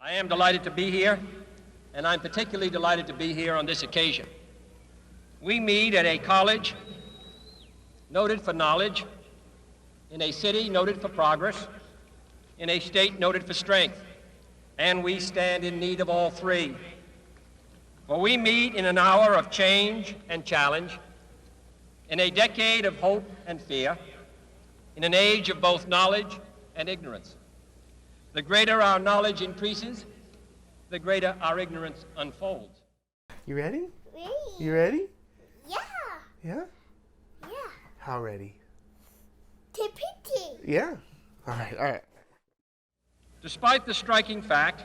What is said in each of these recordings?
I am delighted to be here, and I'm particularly delighted to be here on this occasion. We meet at a college noted for knowledge, in a city noted for progress, in a state noted for strength, and we stand in need of all three. For we meet in an hour of change and challenge, in a decade of hope and fear, in an age of both knowledge and ignorance. The greater our knowledge increases, the greater our ignorance unfolds. You ready? Ready. You ready? Yeah. Yeah? Yeah. How ready? Tippity. Yeah. All right. Despite the striking fact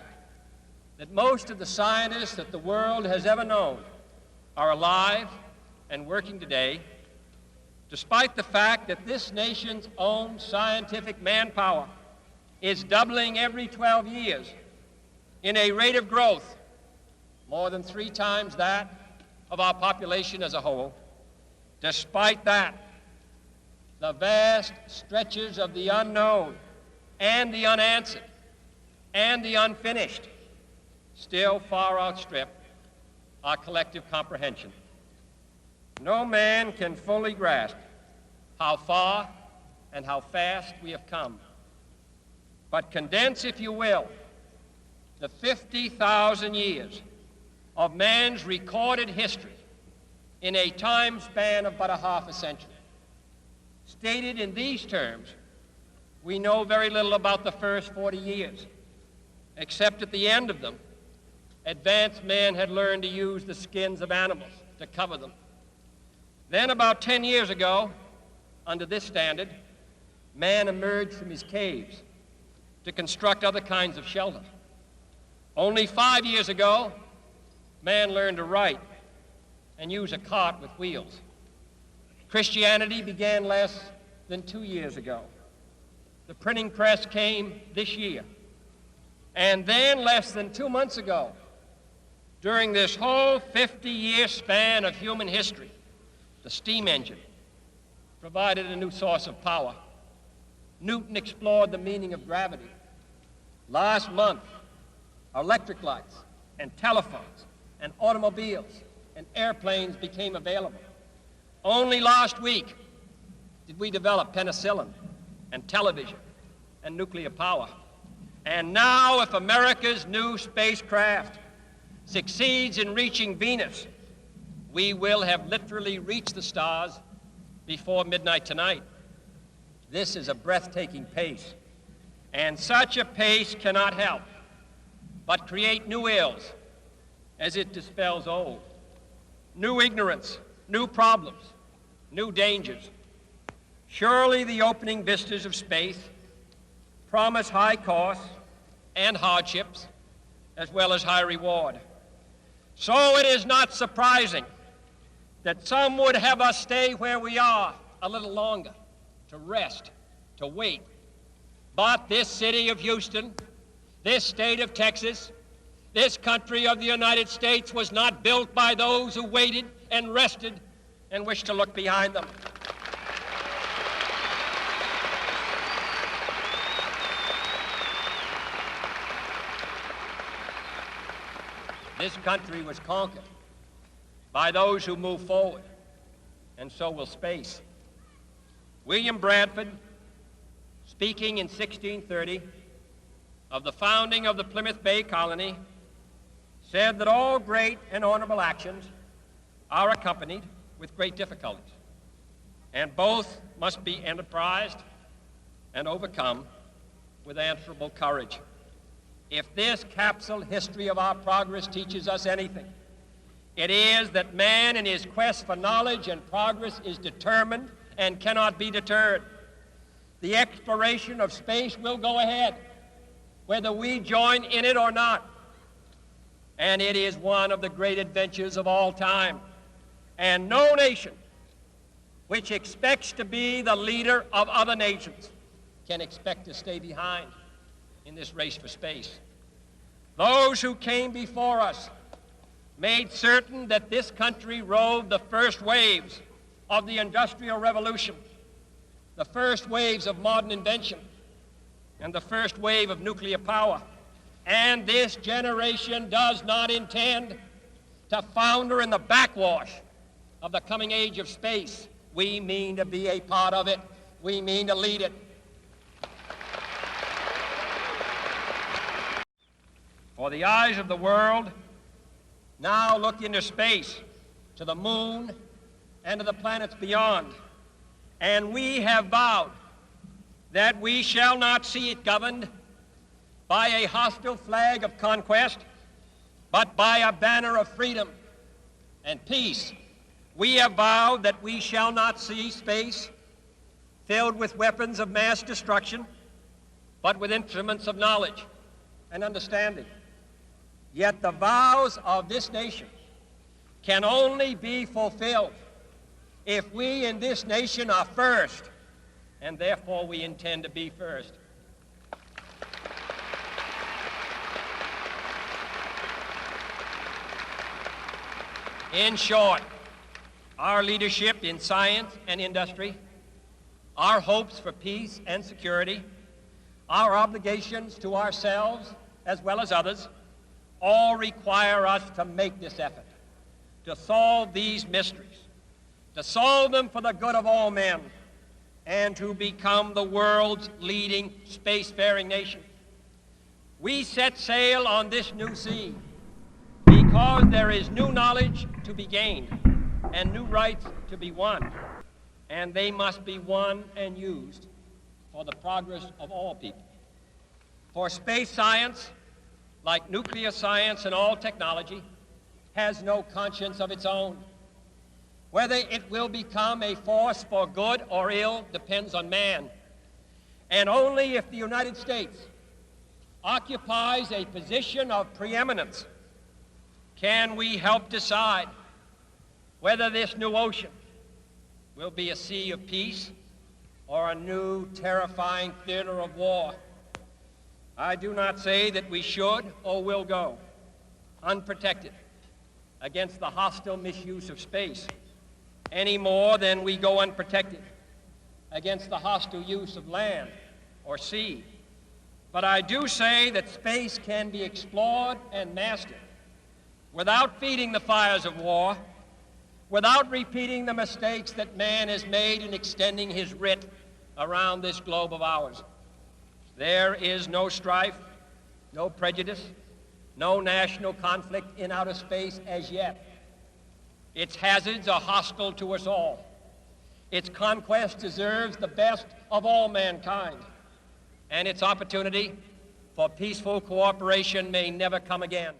that most of the scientists that the world has ever known are alive and working today, despite the fact that this nation's own scientific manpower is doubling every 12 years in a rate of growth more than 3 times that of our population as a whole, despite that, the vast stretches of the unknown and the unanswered and the unfinished still far outstrip our collective comprehension. No man can fully grasp how far and how fast we have come. But condense, if you will, the 50,000 years of man's recorded history in a time span of but a half a century. Stated in these terms, we know very little about the first 40 years, except at the end of them, advanced man had learned to use the skins of animals to cover them. Then about 10 years ago, under this standard, man emerged from his caves to construct other kinds of shelter. Only 5 years ago, man learned to write and use a cart with wheels. Christianity began less than 2 years ago. The printing press came this year. And then less than 2 months ago, during this whole 50-year span of human history, the steam engine provided a new source of power. Newton explored the meaning of gravity. Last month, electric lights and telephones and automobiles and airplanes became available. Only last week did we develop penicillin and television and nuclear power. And now, if America's new spacecraft succeeds in reaching Venus, we will have literally reached the stars before midnight tonight. This is a breathtaking pace, and such a pace cannot help but create new ills as it dispels old. New ignorance, new problems, new dangers. Surely the opening vistas of space promise high costs and hardships, as well as high reward. So it is not surprising that some would have us stay where we are a little longer, to rest, to wait. But this city of Houston, this state of Texas, this country of the United States was not built by those who waited and rested and wished to look behind them. This country was conquered by those who move forward, and so will space. William Bradford, speaking in 1630 of the founding of the Plymouth Bay Colony, said that all great and honorable actions are accompanied with great difficulties, and both must be enterprised and overcome with answerable courage. If this capsule history of our progress teaches us anything, it is that man in his quest for knowledge and progress is determined and cannot be deterred. The exploration of space will go ahead, whether we join in it or not. And it is one of the great adventures of all time. And no nation which expects to be the leader of other nations can expect to stay behind in this race for space. Those who came before us made certain that this country rode the first waves of the Industrial Revolution, the first waves of modern invention, and the first wave of nuclear power. And this generation does not intend to founder in the backwash of the coming age of space. We mean to be a part of it. We mean to lead it. For the eyes of the world now look into space, to the moon, and to the planets beyond. And we have vowed that we shall not see it governed by a hostile flag of conquest, but by a banner of freedom and peace. We have vowed that we shall not see space filled with weapons of mass destruction, but with instruments of knowledge and understanding. Yet the vows of this nation can only be fulfilled if we in this nation are first, and therefore we intend to be first. In short, our leadership in science and industry, our hopes for peace and security, our obligations to ourselves as well as others, all require us to make this effort, to solve these mysteries, to solve them for the good of all men, and to become the world's leading spacefaring nation. We set sail on this new sea because there is new knowledge to be gained and new rights to be won, and they must be won and used for the progress of all people. For space science, like nuclear science and all technology, has no conscience of its own. Whether it will become a force for good or ill depends on man. And only if the United States occupies a position of preeminence can we help decide whether this new ocean will be a sea of peace or a new terrifying theater of war. I do not say that we should or will go unprotected against the hostile misuse of space any more than we go unprotected against the hostile use of land or sea. But I do say that space can be explored and mastered without feeding the fires of war, without repeating the mistakes that man has made in extending his writ around this globe of ours. There is no strife, no prejudice, no national conflict in outer space as yet. Its hazards are hostile to us all. Its conquest deserves the best of all mankind, and its opportunity for peaceful cooperation may never come again.